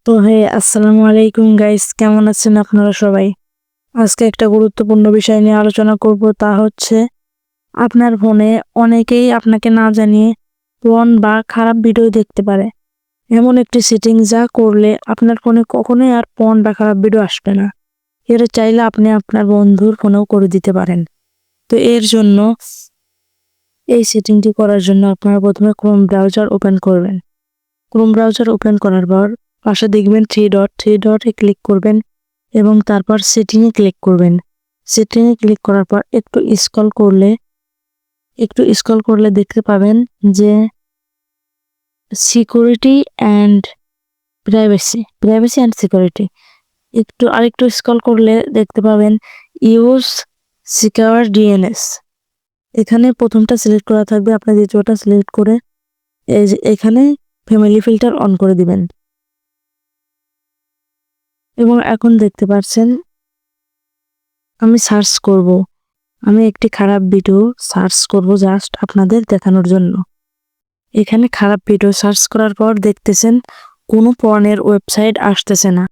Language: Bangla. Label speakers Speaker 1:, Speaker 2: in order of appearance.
Speaker 1: তো আসসালামু আলাইকুম গাইস, কেমন আছেন আপনারা সবাই? আজকে একটা গুরুত্বপূর্ণ বিষয় নিয়ে আলোচনা করব, তা হচ্ছে আপনার ফোনে অনেকেই আপনাকে না জানিয়ে পর্ন বা খারাপ ভিডিও দেখতে পারে। এমন একটি সেটিং যা করলে আপনার ফোনে কখনোই আর পর্ন বা খারাপ ভিডিও আসবে না। এটা চাইলে আপনি আপনার বন্ধুর ফোনেও করে দিতে পারেন। তো এর জন্য এই সেটিংটি করার জন্য আপনারা প্রথমে ক্রোম ব্রাউজার ওপেন করবেন। ক্রোম ব্রাউজার ওপেন করার পর পাশে দেখবেন থ্রি ডটে ক্লিক করবেন এবং তারপর সেটিংয়ে ক্লিক করবেন। সেটিংয়ে ক্লিক করার পর একটু স্ক্রল করলে দেখতে পাবেন যে security and privacy and security. আরেকটু স্ক্রল করলে দেখতে পাবেন ইউজ সিকিউর ডিএনএস। এখানে প্রথমটা সিলেক্ট করা থাকবে, আপনি দ্বিতীয়টা সিলেক্ট করে এখানে ফ্যামিলি ফিল্টার অন করে দিবেন। এবং এখন দেখতে পাচ্ছেন আমি একটি খারাপ ভিডিও সার্চ করব জাস্ট আপনাদের দেখানোর জন্য। এখানে খারাপ ভিডিও সার্চ করার পর দেখতেছেন কোনো পর্নের ওয়েবসাইট আসতেছে না।